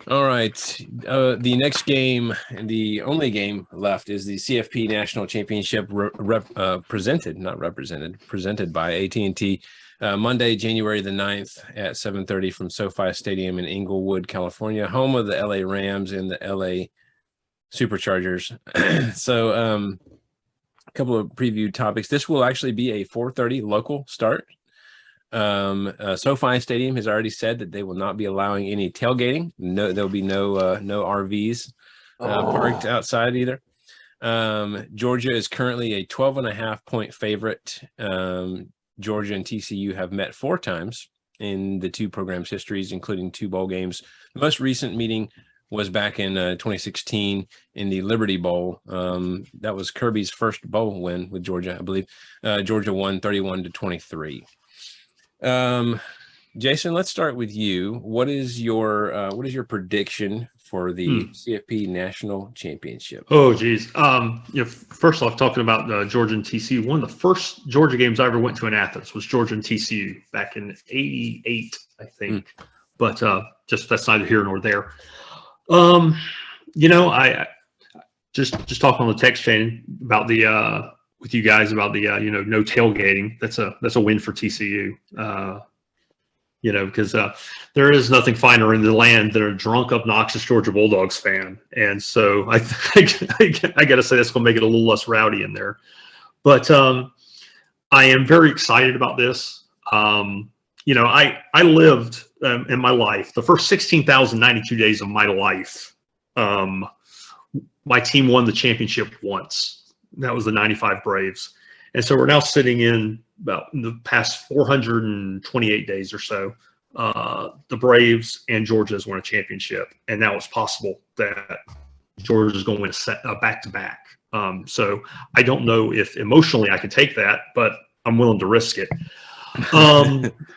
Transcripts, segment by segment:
All right. The next game and the only game left is the CFP National Championship presented by AT&T Monday, January the 9th at 7:30 from SoFi Stadium in Inglewood, California, home of the LA Rams and the LA Superchargers. So a couple of preview topics. This will actually be a 4:30 local start. SoFi Stadium has already said that they will not be allowing any tailgating. No, there'll be no RVs parked outside either. Georgia is currently a 12.5 point favorite. Georgia and TCU have met 4 times in the two programs' histories, including 2 bowl games. The most recent meeting was back in 2016 in the Liberty Bowl. That was Kirby's first bowl win with Georgia, I believe. Georgia won 31-23. Jason, let's start with you. What is your prediction for the CFP National Championship? Oh, geez. First off, talking about Georgia and TCU, one of the first Georgia games I ever went to in Athens was Georgia and TCU back in '88, I think. But just that's neither here nor there. I just talking on the text chain about the with you guys about the no tailgating. That's a win for TCU. Because there is nothing finer in the land than a drunk, obnoxious Georgia Bulldogs fan, and so I got to say that's going to make it a little less rowdy in there. But I am very excited about this. I lived in my life the first 16,092 days of my life. My team won the championship once. That was the '95 Braves. And so we're now sitting in the past 428 days or so. The Braves and Georgia has won a championship. And now it's possible that Georgia is going to win a back-to-back. So I don't know if emotionally I can take that, but I'm willing to risk it.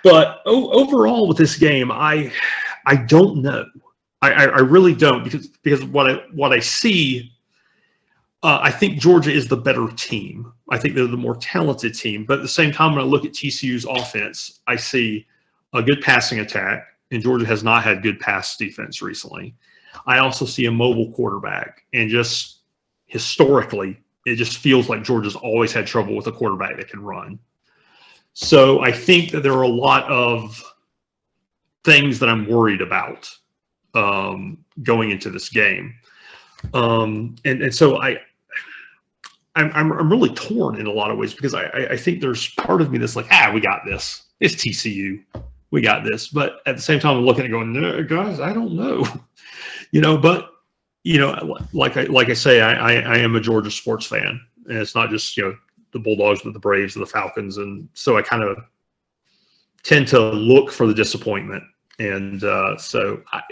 But overall with this game, I don't know. I really don't because what I see. I think Georgia is the better team. I think they're the more talented team. But at the same time, when I look at TCU's offense, I see a good passing attack, and Georgia has not had good pass defense recently. I also see a mobile quarterback, and just historically, it just feels like Georgia's always had trouble with a quarterback that can run. So I think that there are a lot of things that I'm worried about going into this game. And so I'm really torn in a lot of ways because I think there's part of me that's like, we got this. It's TCU. We got this. But at the same time, I'm looking at it going, no, guys, I don't know. But like I say, I am a Georgia sports fan. And it's not just, the Bulldogs, but the Braves and the Falcons. And so I kind of tend to look for the disappointment. And so I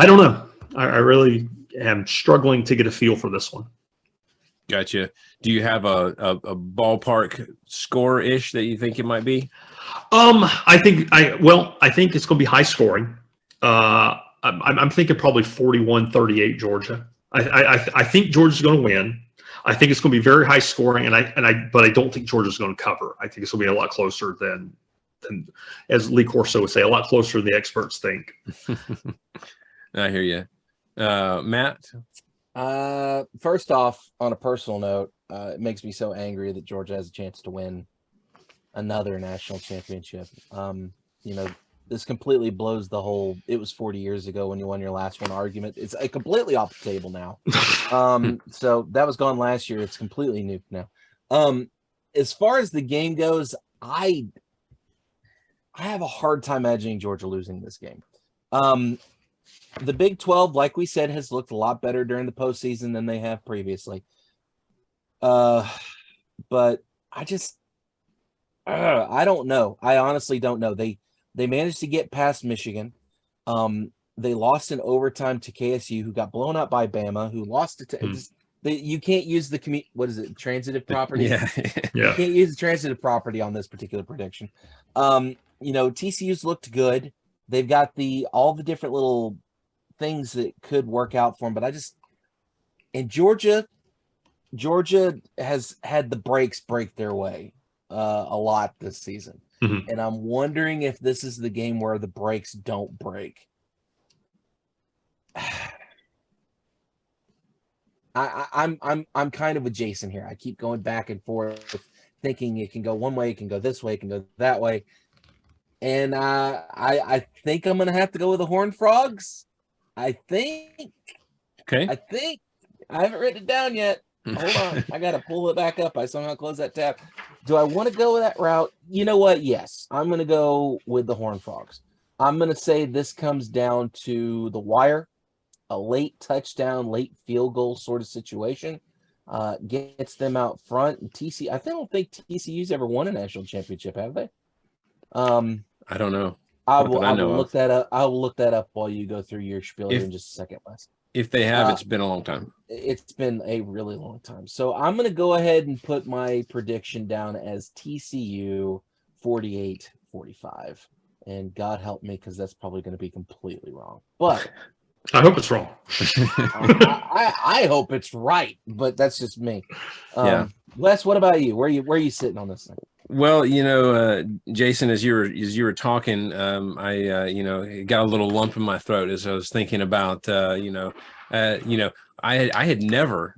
don't know. I really am struggling to get a feel for this one. Gotcha. Do you have a ballpark score-ish that you think it might be? I think it's going to be high scoring. I'm thinking probably 41-38 Georgia. I think Georgia's going to win. I think it's going to be very high scoring, but I don't think Georgia's going to cover. I think it's going to be a lot closer than as Lee Corso would say, a lot closer than the experts think. I hear you. Matt? First off, on a personal note, it makes me so angry that Georgia has a chance to win another national championship. This completely blows the whole, it was 40 years ago when you won your last one argument. It's completely off the table now. So that was gone last year. It's completely new now. As far as the game goes, I have a hard time imagining Georgia losing this game. The Big 12, like we said, has looked a lot better during the postseason than they have previously. But I don't know. I honestly don't know. They managed to get past Michigan. They lost in overtime to KSU, who got blown up by Bama, who lost to you can't use the transitive property. Yeah. You can't use the transitive property on this particular prediction. TCU's looked good. They've got all the different little things that could work out for them, but Georgia has had the breaks break their way a lot this season. And I'm wondering if this is the game where the breaks don't break. I'm kind of with Jason here. I keep going back and forth, thinking it can go one way, it can go this way, it can go that way, and I think I'm gonna have to go with the Horned Frogs. I think Okay. I haven't written it down yet. Hold on, I gotta pull it back up. I somehow closed that tab. Do I want to go that route? You know what? Yes, I'm gonna go with the Horned Frogs. I'm gonna say this comes down to the wire, a late touchdown, late field goal sort of situation. Gets them out front. And I don't think TCU's ever won a national championship, have they? I don't know. I Not will. that I I know will of. look that up. I will look that up while you go through your spiel here If in just a second, Wes. if they have, Uh, it's been a long time. It's been a really long time. So I'm going to go ahead and put my prediction down as TCU 48-45. And God help me, because that's probably going to be completely wrong. But I hope it's wrong. I hope it's right, but that's just me. Yeah. Les, what about you? Where are you sitting on this thing? Well, Jason, as you were talking, I got a little lump in my throat as I was thinking about I had never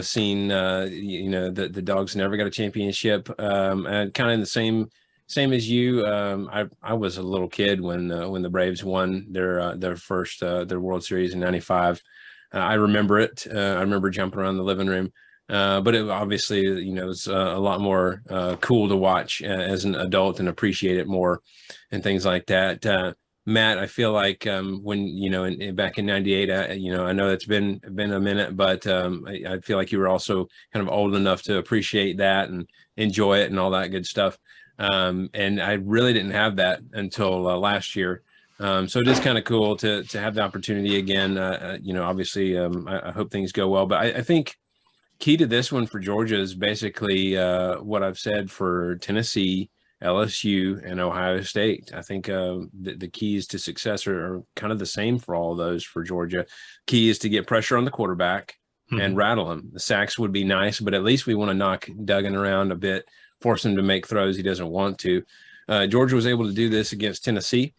seen the Dogs never got a championship, and kind of in the same as you. I was a little kid when the Braves won their first their World Series in '95. I remember it. I remember jumping around the living room. But it obviously, was a lot more cool to watch as an adult and appreciate it more and things like that. Matt, I feel like when, back in '98, I know it's been a minute, but I feel like you were also kind of old enough to appreciate that and enjoy it and all that good stuff. And I really didn't have that until last year. So it is kind of cool to have the opportunity again. Obviously, I hope things go well, but I think key to this one for Georgia is basically what I've said for Tennessee, LSU, and Ohio State. I think the keys to success are kind of the same for all of those for Georgia. Key is to get pressure on the quarterback and rattle him. The sacks would be nice, but at least we want to knock Duggan around a bit, force him to make throws he doesn't want to. Georgia was able to do this against Tennessee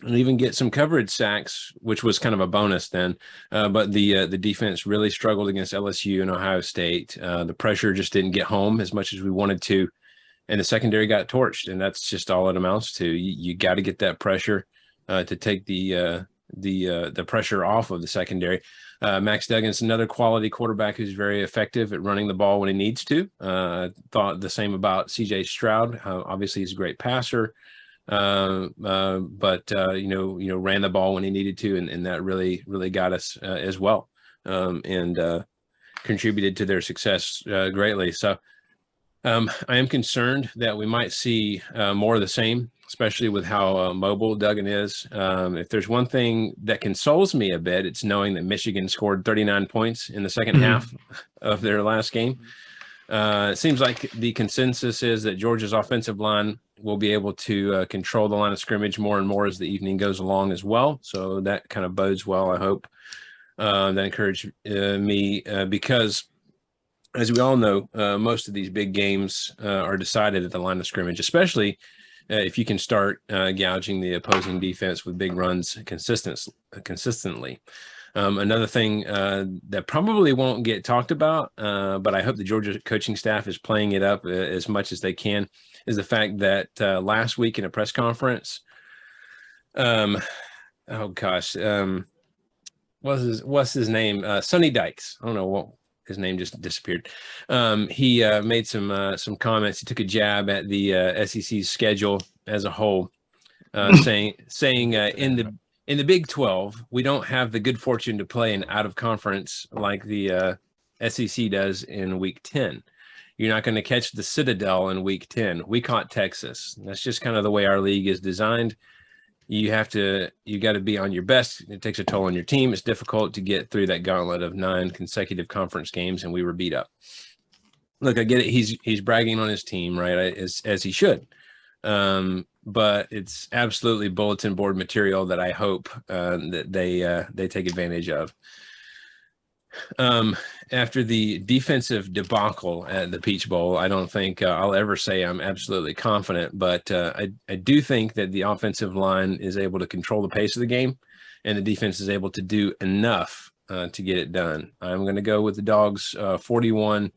and even get some coverage sacks, which was kind of a bonus then. But the defense really struggled against LSU and Ohio State. The pressure just didn't get home as much as we wanted to, and the secondary got torched. And that's just all it amounts to. You got to get that pressure to take the pressure off of the secondary. Max Duggan's another quality quarterback who's very effective at running the ball when he needs to. Thought the same about C.J. Stroud. Obviously, he's a great passer. But ran the ball when he needed to, and that really got us as well, and contributed to their success greatly. So I am concerned that we might see more of the same, especially with how mobile Duggan is. If there's one thing that consoles me a bit, it's knowing that Michigan scored 39 points in the second half of their last game. It seems like the consensus is that Georgia's offensive line will be able to control the line of scrimmage more and more as the evening goes along as well. So that kind of bodes well, I hope. That encouraged me because, as we all know, most of these big games are decided at the line of scrimmage, especially if you can start gouging the opposing defense with big runs consistently. Another thing that probably won't get talked about, but I hope the Georgia coaching staff is playing it up as much as they can, is the fact that last week in a press conference, what's his name? Sonny Dykes. I don't know what his name just disappeared. He made some comments. He took a jab at the SEC's schedule as a whole, saying in the Big 12, we don't have the good fortune to play an out of conference like the SEC does in Week 10. You're not going to catch the Citadel in Week 10. We caught Texas. That's just kind of the way our league is designed. You got to be on your best. It takes a toll on your team. It's difficult to get through that gauntlet of 9 consecutive conference games, and we were beat up. Look, I get it. He's bragging on his team, right? As he should. But it's absolutely bulletin board material that I hope that they take advantage of. After the defensive debacle at the Peach Bowl, I don't think I'll ever say I'm absolutely confident, but I do think that the offensive line is able to control the pace of the game, and the defense is able to do enough to get it done. I'm going to go with the Dogs 41-28.